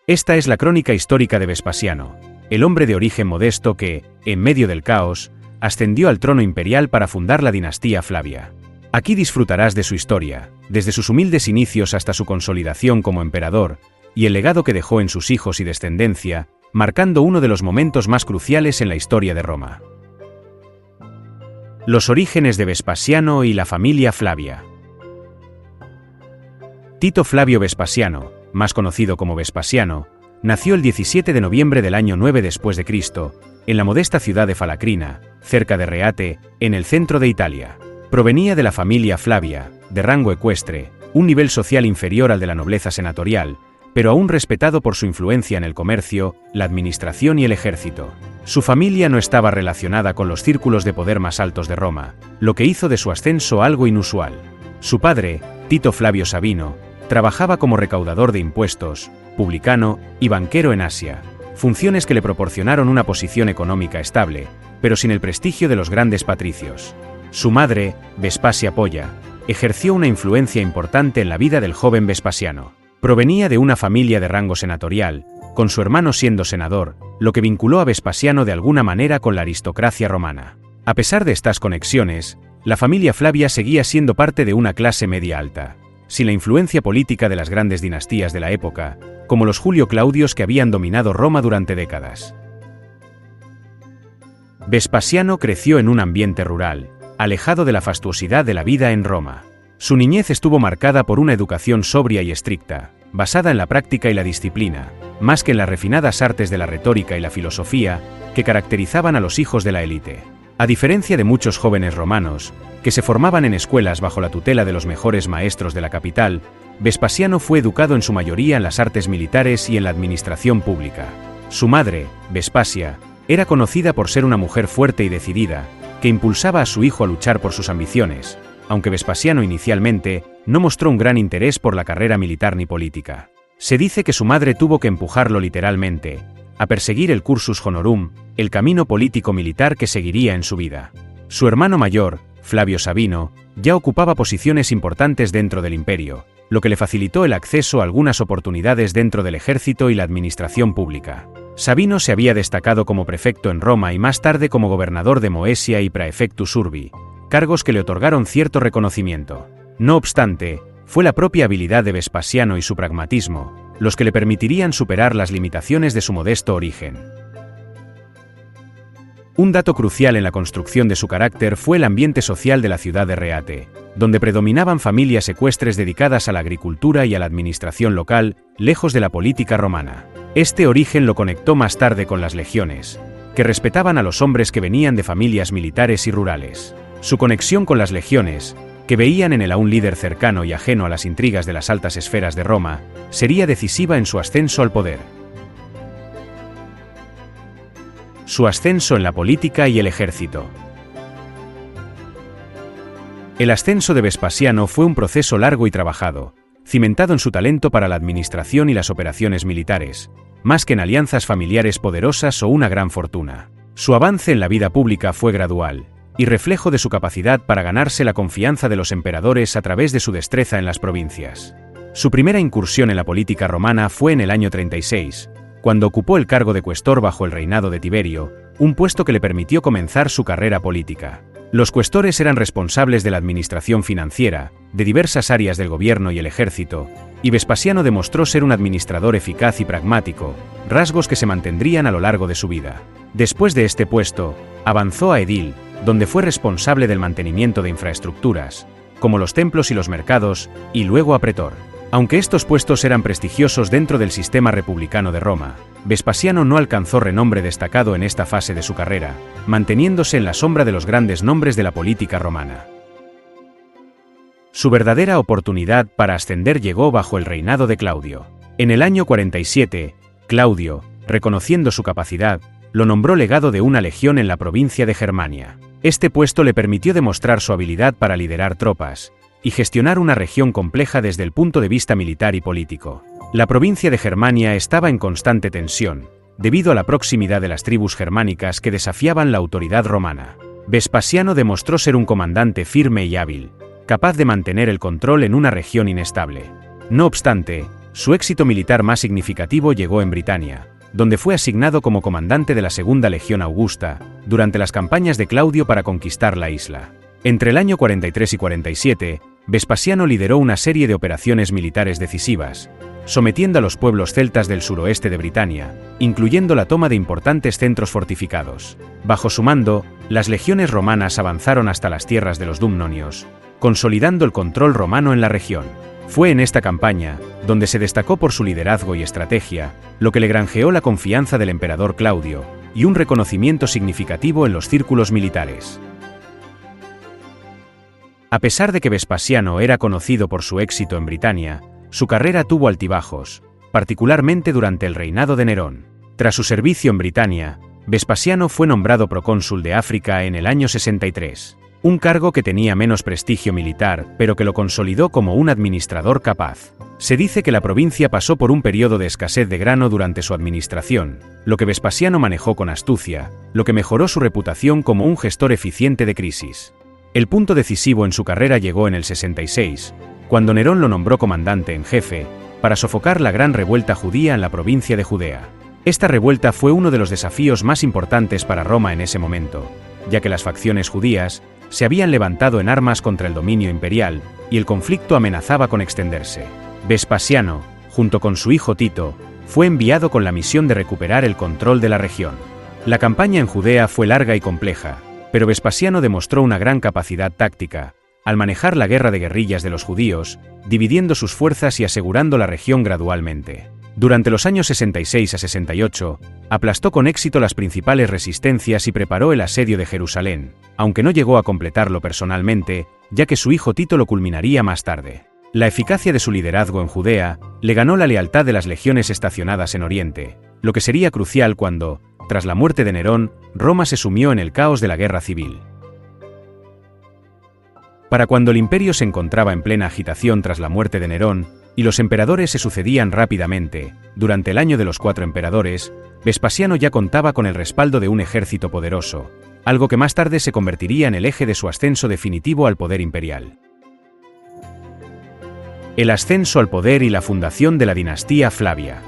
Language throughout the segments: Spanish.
Esta es la crónica histórica de Vespasiano, el hombre de origen modesto que, en medio del caos, ascendió al trono imperial para fundar la dinastía Flavia. Aquí disfrutarás de su historia, desde sus humildes inicios hasta su consolidación como emperador, y el legado que dejó en sus hijos y descendencia, marcando uno de los momentos más cruciales en la historia de Roma. Los orígenes de Vespasiano y la familia Flavia. Tito Flavio Vespasiano, más conocido como Vespasiano, nació el 17 de noviembre del año 9 después de Cristo, en la modesta ciudad de Falacrina, cerca de Reate, en el centro de Italia. Provenía de la familia Flavia, de rango ecuestre, un nivel social inferior al de la nobleza senatorial, pero aún respetado por su influencia en el comercio, la administración y el ejército. Su familia no estaba relacionada con los círculos de poder más altos de Roma, lo que hizo de su ascenso algo inusual. Su padre, Tito Flavio Sabino, trabajaba como recaudador de impuestos, publicano y banquero en Asia, funciones que le proporcionaron una posición económica estable, pero sin el prestigio de los grandes patricios. Su madre, Vespasia Polla, ejerció una influencia importante en la vida del joven Vespasiano. Provenía de una familia de rango senatorial, con su hermano siendo senador, lo que vinculó a Vespasiano de alguna manera con la aristocracia romana. A pesar de estas conexiones, la familia Flavia seguía siendo parte de una clase media alta, sin la influencia política de las grandes dinastías de la época, como los Julio Claudios que habían dominado Roma durante décadas. Vespasiano creció en un ambiente rural, alejado de la fastuosidad de la vida en Roma. Su niñez estuvo marcada por una educación sobria y estricta, basada en la práctica y la disciplina, más que en las refinadas artes de la retórica y la filosofía que caracterizaban a los hijos de la élite. A diferencia de muchos jóvenes romanos, que se formaban en escuelas bajo la tutela de los mejores maestros de la capital, Vespasiano fue educado en su mayoría en las artes militares y en la administración pública. Su madre, Vespasia, era conocida por ser una mujer fuerte y decidida, que impulsaba a su hijo a luchar por sus ambiciones, aunque Vespasiano inicialmente no mostró un gran interés por la carrera militar ni política. Se dice que su madre tuvo que empujarlo literalmente a perseguir el cursus honorum, el camino político-militar que seguiría en su vida. Su hermano mayor, Flavio Sabino, ya ocupaba posiciones importantes dentro del imperio, lo que le facilitó el acceso a algunas oportunidades dentro del ejército y la administración pública. Sabino se había destacado como prefecto en Roma y más tarde como gobernador de Moesia y praefectus urbi, cargos que le otorgaron cierto reconocimiento. No obstante, fue la propia habilidad de Vespasiano y su pragmatismo los que le permitirían superar las limitaciones de su modesto origen. Un dato crucial en la construcción de su carácter fue el ambiente social de la ciudad de Reate, donde predominaban familias ecuestres dedicadas a la agricultura y a la administración local, lejos de la política romana. Este origen lo conectó más tarde con las legiones, que respetaban a los hombres que venían de familias militares y rurales. Su conexión con las legiones, que veían en él a un líder cercano y ajeno a las intrigas de las altas esferas de Roma, sería decisiva en su ascenso al poder. Su ascenso en la política y el ejército. El ascenso de Vespasiano fue un proceso largo y trabajado, cimentado en su talento para la administración y las operaciones militares, más que en alianzas familiares poderosas o una gran fortuna. Su avance en la vida pública fue gradual, y reflejo de su capacidad para ganarse la confianza de los emperadores a través de su destreza en las provincias. Su primera incursión en la política romana fue en el año 36, cuando ocupó el cargo de cuestor bajo el reinado de Tiberio, un puesto que le permitió comenzar su carrera política. Los cuestores eran responsables de la administración financiera, de diversas áreas del gobierno y el ejército, y Vespasiano demostró ser un administrador eficaz y pragmático, rasgos que se mantendrían a lo largo de su vida. Después de este puesto, avanzó a edil, donde fue responsable del mantenimiento de infraestructuras, como los templos y los mercados, y luego a pretor. Aunque estos puestos eran prestigiosos dentro del sistema republicano de Roma, Vespasiano no alcanzó renombre destacado en esta fase de su carrera, manteniéndose en la sombra de los grandes nombres de la política romana. Su verdadera oportunidad para ascender llegó bajo el reinado de Claudio. En el año 47, Claudio, reconociendo su capacidad, lo nombró legado de una legión en la provincia de Germania. Este puesto le permitió demostrar su habilidad para liderar tropas y gestionar una región compleja desde el punto de vista militar y político. La provincia de Germania estaba en constante tensión, debido a la proximidad de las tribus germánicas que desafiaban la autoridad romana. Vespasiano demostró ser un comandante firme y hábil, capaz de mantener el control en una región inestable. No obstante, Su éxito militar más significativo llegó en Britania, donde fue asignado como comandante de la Segunda Legión Augusta, durante las campañas de Claudio para conquistar la isla. Entre el año 43 y 47, Vespasiano lideró una serie de operaciones militares decisivas, sometiendo a los pueblos celtas del suroeste de Britania, incluyendo la toma de importantes centros fortificados. Bajo su mando, las legiones romanas avanzaron hasta las tierras de los Dumnonios, consolidando el control romano en la región. Fue en esta campaña, donde se destacó por su liderazgo y estrategia, lo que le granjeó la confianza del emperador Claudio, y un reconocimiento significativo en los círculos militares. A pesar de que Vespasiano era conocido por su éxito en Britania, su carrera tuvo altibajos, particularmente durante el reinado de Nerón. Tras su servicio en Britania, Vespasiano fue nombrado procónsul de África en el año 63, un cargo que tenía menos prestigio militar, pero que lo consolidó como un administrador capaz. Se dice que la provincia pasó por un periodo de escasez de grano durante su administración, lo que Vespasiano manejó con astucia, lo que mejoró su reputación como un gestor eficiente de crisis. El punto decisivo en su carrera llegó en el 66, cuando Nerón lo nombró comandante en jefe, para sofocar la gran revuelta judía en la provincia de Judea. Esta revuelta fue uno de los desafíos más importantes para Roma en ese momento, ya que las facciones judías se habían levantado en armas contra el dominio imperial, y el conflicto amenazaba con extenderse. Vespasiano, junto con su hijo Tito, fue enviado con la misión de recuperar el control de la región. La campaña en Judea fue larga y compleja, pero Vespasiano demostró una gran capacidad táctica, al manejar la guerra de guerrillas de los judíos, dividiendo sus fuerzas y asegurando la región gradualmente. Durante los años 66 a 68, aplastó con éxito las principales resistencias y preparó el asedio de Jerusalén, aunque no llegó a completarlo personalmente, ya que su hijo Tito lo culminaría más tarde. La eficacia de su liderazgo en Judea le ganó la lealtad de las legiones estacionadas en Oriente, lo que sería crucial cuando, tras la muerte de Nerón, Roma se sumió en el caos de la guerra civil. Para cuando el imperio se encontraba en plena agitación tras la muerte de Nerón, y los emperadores se sucedían rápidamente, durante el año de los 4 emperadores, Vespasiano ya contaba con el respaldo de un ejército poderoso, algo que más tarde se convertiría en el eje de su ascenso definitivo al poder imperial. El ascenso al poder y la fundación de la dinastía Flavia.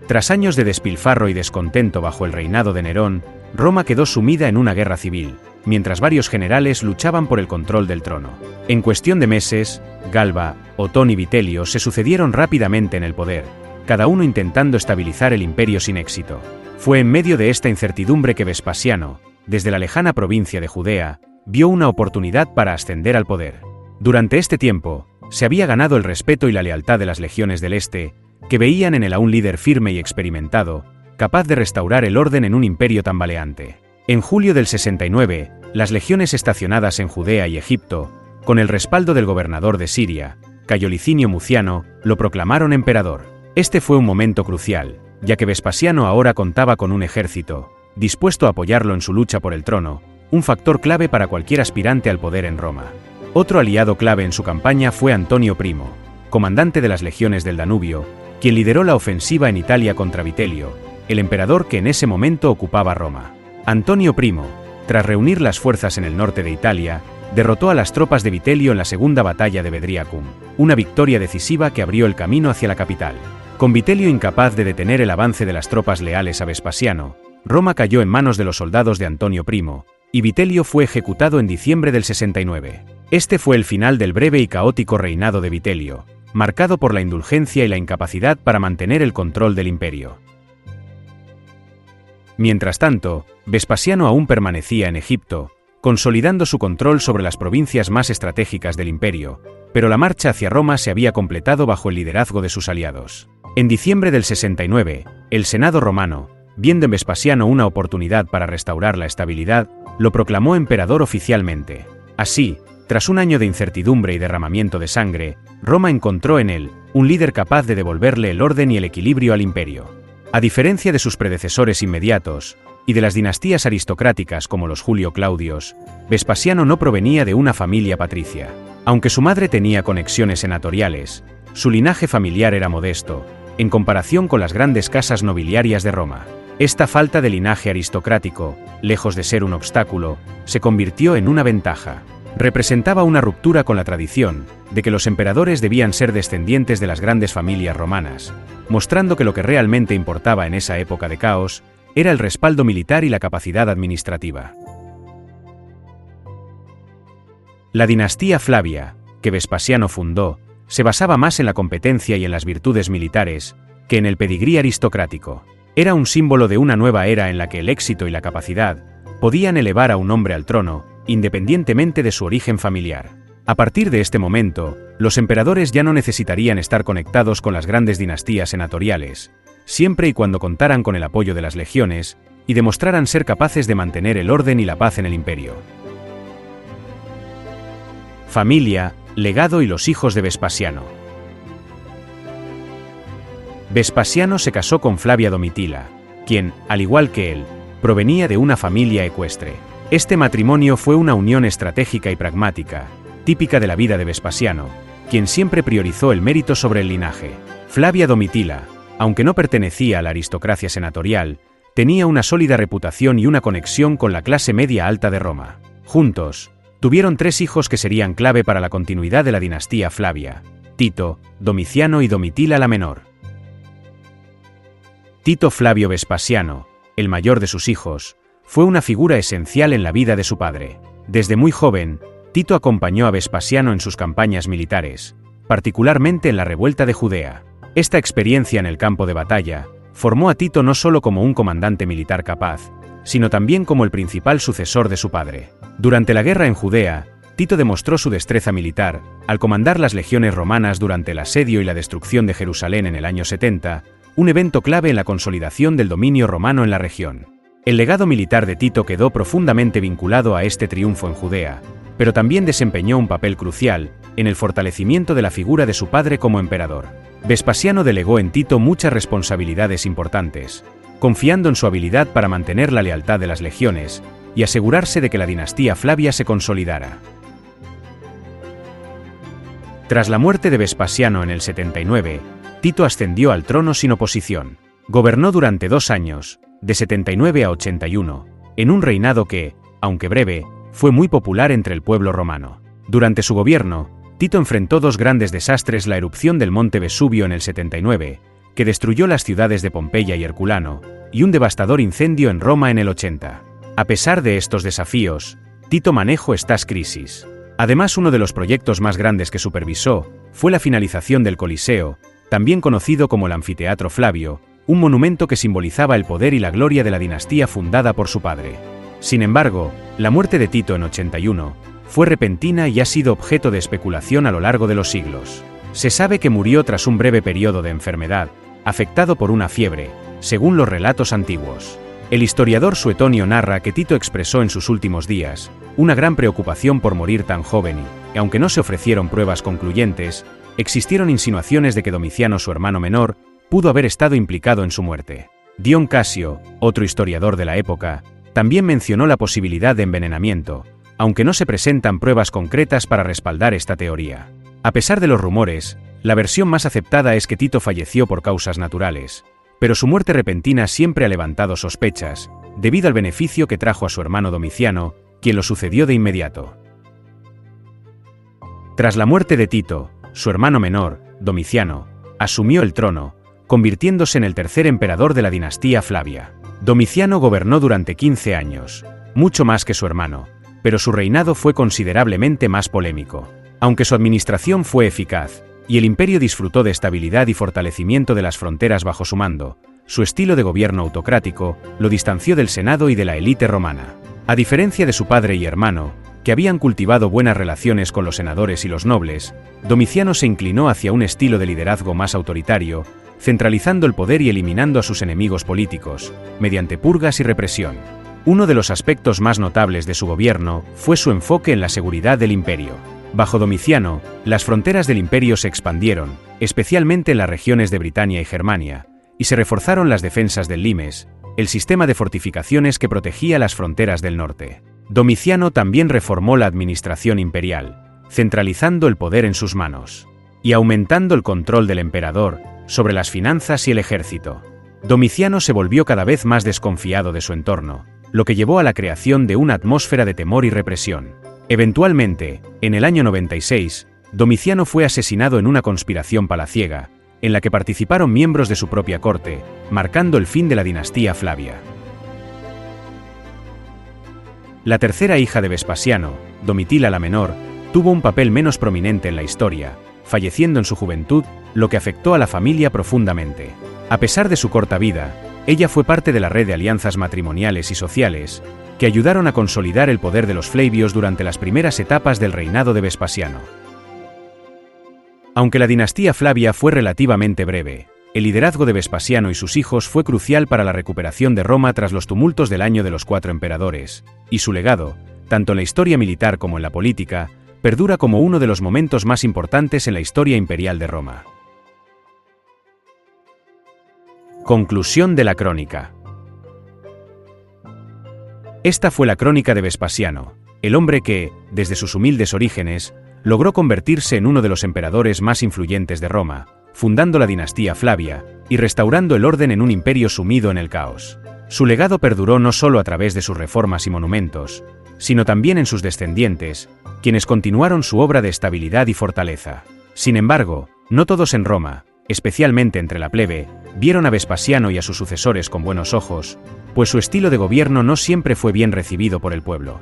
Tras años de despilfarro y descontento bajo el reinado de Nerón, Roma quedó sumida en una guerra civil, mientras varios generales luchaban por el control del trono. En cuestión de meses, Galba, Otón y Vitelio se sucedieron rápidamente en el poder, cada uno intentando estabilizar el imperio sin éxito. Fue en medio de esta incertidumbre que Vespasiano, desde la lejana provincia de Judea, vio una oportunidad para ascender al poder. Durante este tiempo, se había ganado el respeto y la lealtad de las legiones del Este, que veían en él a un líder firme y experimentado, capaz de restaurar el orden en un imperio tambaleante. En julio del 69, las legiones estacionadas en Judea y Egipto, con el respaldo del gobernador de Siria, Cayo Licinio Muciano, lo proclamaron emperador. Este fue un momento crucial, ya que Vespasiano ahora contaba con un ejército, dispuesto a apoyarlo en su lucha por el trono, un factor clave para cualquier aspirante al poder en Roma. Otro aliado clave en su campaña fue Antonio Primo, comandante de las legiones del Danubio, quien lideró la ofensiva en Italia contra Vitelio, el emperador que en ese momento ocupaba Roma. Antonio Primo, tras reunir las fuerzas en el norte de Italia, derrotó a las tropas de Vitelio en la segunda batalla de Bedriacum, una victoria decisiva que abrió el camino hacia la capital. Con Vitelio incapaz de detener el avance de las tropas leales a Vespasiano, Roma cayó en manos de los soldados de Antonio Primo, y Vitelio fue ejecutado en diciembre del 69. Este fue el final del breve y caótico reinado de Vitelio, marcado por la indulgencia y la incapacidad para mantener el control del imperio. Mientras tanto, Vespasiano aún permanecía en Egipto, consolidando su control sobre las provincias más estratégicas del imperio, pero la marcha hacia Roma se había completado bajo el liderazgo de sus aliados. En diciembre del 69, el Senado romano, viendo en Vespasiano una oportunidad para restaurar la estabilidad, lo proclamó emperador oficialmente. Así, tras un año de incertidumbre y derramamiento de sangre, Roma encontró en él un líder capaz de devolverle el orden y el equilibrio al imperio. A diferencia de sus predecesores inmediatos, y de las dinastías aristocráticas como los Julio Claudios, Vespasiano no provenía de una familia patricia. Aunque su madre tenía conexiones senatoriales, su linaje familiar era modesto, en comparación con las grandes casas nobiliarias de Roma. Esta falta de linaje aristocrático, lejos de ser un obstáculo, se convirtió en una ventaja. Representaba una ruptura con la tradición de que los emperadores debían ser descendientes de las grandes familias romanas, mostrando que lo que realmente importaba en esa época de caos era el respaldo militar y la capacidad administrativa. La dinastía Flavia, que Vespasiano fundó, se basaba más en la competencia y en las virtudes militares que en el pedigrí aristocrático. Era un símbolo de una nueva era en la que el éxito y la capacidad podían elevar a un hombre al trono, independientemente de su origen familiar. A partir de este momento, los emperadores ya no necesitarían estar conectados con las grandes dinastías senatoriales, siempre y cuando contaran con el apoyo de las legiones y demostraran ser capaces de mantener el orden y la paz en el imperio. Familia, legado y los hijos de Vespasiano. Vespasiano se casó con Flavia Domitila, quien, al igual que él, provenía de una familia ecuestre. Este matrimonio fue una unión estratégica y pragmática, típica de la vida de Vespasiano, quien siempre priorizó el mérito sobre el linaje. Flavia Domitila, aunque no pertenecía a la aristocracia senatorial, tenía una sólida reputación y una conexión con la clase media alta de Roma. Juntos, tuvieron 3 hijos que serían clave para la continuidad de la dinastía Flavia: Tito, Domiciano y Domitila la menor. Tito Flavio Vespasiano, el mayor de sus hijos, fue una figura esencial en la vida de su padre. Desde muy joven, Tito acompañó a Vespasiano en sus campañas militares, particularmente en la revuelta de Judea. Esta experiencia en el campo de batalla formó a Tito no solo como un comandante militar capaz, sino también como el principal sucesor de su padre. Durante la guerra en Judea, Tito demostró su destreza militar al comandar las legiones romanas durante el asedio y la destrucción de Jerusalén en el año 70, un evento clave en la consolidación del dominio romano en la región. El legado militar de Tito quedó profundamente vinculado a este triunfo en Judea, pero también desempeñó un papel crucial en el fortalecimiento de la figura de su padre como emperador. Vespasiano delegó en Tito muchas responsabilidades importantes, confiando en su habilidad para mantener la lealtad de las legiones y asegurarse de que la dinastía Flavia se consolidara. Tras la muerte de Vespasiano en el 79, Tito ascendió al trono sin oposición. Gobernó durante 2 años, de 79 a 81, en un reinado que, aunque breve, fue muy popular entre el pueblo romano. Durante su gobierno, Tito enfrentó 2 grandes desastres: la erupción del monte Vesubio en el 79, que destruyó las ciudades de Pompeya y Herculano, y un devastador incendio en Roma en el 80. A pesar de estos desafíos, Tito manejó estas crisis. Además, uno de los proyectos más grandes que supervisó fue la finalización del Coliseo, también conocido como el Anfiteatro Flavio, un monumento que simbolizaba el poder y la gloria de la dinastía fundada por su padre. Sin embargo, la muerte de Tito en 81 fue repentina y ha sido objeto de especulación a lo largo de los siglos. Se sabe que murió tras un breve periodo de enfermedad, afectado por una fiebre, según los relatos antiguos. El historiador Suetonio narra que Tito expresó en sus últimos días una gran preocupación por morir tan joven y, aunque no se ofrecieron pruebas concluyentes, existieron insinuaciones de que Domiciano, su hermano menor, pudo haber estado implicado en su muerte. Dion Casio, otro historiador de la época, también mencionó la posibilidad de envenenamiento, aunque no se presentan pruebas concretas para respaldar esta teoría. A pesar de los rumores, la versión más aceptada es que Tito falleció por causas naturales, pero su muerte repentina siempre ha levantado sospechas, debido al beneficio que trajo a su hermano Domiciano, quien lo sucedió de inmediato. Tras la muerte de Tito, su hermano menor, Domiciano, asumió el trono, convirtiéndose en el tercer emperador de la dinastía Flavia. Domiciano gobernó durante 15 años, mucho más que su hermano, pero su reinado fue considerablemente más polémico. Aunque su administración fue eficaz, y el imperio disfrutó de estabilidad y fortalecimiento de las fronteras bajo su mando, su estilo de gobierno autocrático lo distanció del Senado y de la élite romana. A diferencia de su padre y hermano, que habían cultivado buenas relaciones con los senadores y los nobles, Domiciano se inclinó hacia un estilo de liderazgo más autoritario, centralizando el poder y eliminando a sus enemigos políticos, mediante purgas y represión. Uno de los aspectos más notables de su gobierno fue su enfoque en la seguridad del imperio. Bajo Domiciano, las fronteras del imperio se expandieron, especialmente en las regiones de Britania y Germania, y se reforzaron las defensas del limes, el sistema de fortificaciones que protegía las fronteras del norte. Domiciano también reformó la administración imperial, centralizando el poder en sus manos, y aumentando el control del emperador sobre las finanzas y el ejército. Domiciano se volvió cada vez más desconfiado de su entorno, lo que llevó a la creación de una atmósfera de temor y represión. Eventualmente, en el año 96, Domiciano fue asesinado en una conspiración palaciega, en la que participaron miembros de su propia corte, marcando el fin de la dinastía Flavia. La tercera hija de Vespasiano, Domitila la Menor, tuvo un papel menos prominente en la historia, falleciendo en su juventud, lo que afectó a la familia profundamente. A pesar de su corta vida, ella fue parte de la red de alianzas matrimoniales y sociales, que ayudaron a consolidar el poder de los Flavios durante las primeras etapas del reinado de Vespasiano. Aunque la dinastía Flavia fue relativamente breve, el liderazgo de Vespasiano y sus hijos fue crucial para la recuperación de Roma tras los tumultos del año de los 4 emperadores, y su legado, tanto en la historia militar como en la política, perdura como uno de los momentos más importantes en la historia imperial de Roma. Conclusión de la crónica. Esta fue la crónica de Vespasiano, el hombre que, desde sus humildes orígenes, logró convertirse en uno de los emperadores más influyentes de Roma, fundando la dinastía Flavia y restaurando el orden en un imperio sumido en el caos. Su legado perduró no solo a través de sus reformas y monumentos, sino también en sus descendientes, quienes continuaron su obra de estabilidad y fortaleza. Sin embargo, no todos en Roma, especialmente entre la plebe, vieron a Vespasiano y a sus sucesores con buenos ojos, pues su estilo de gobierno no siempre fue bien recibido por el pueblo.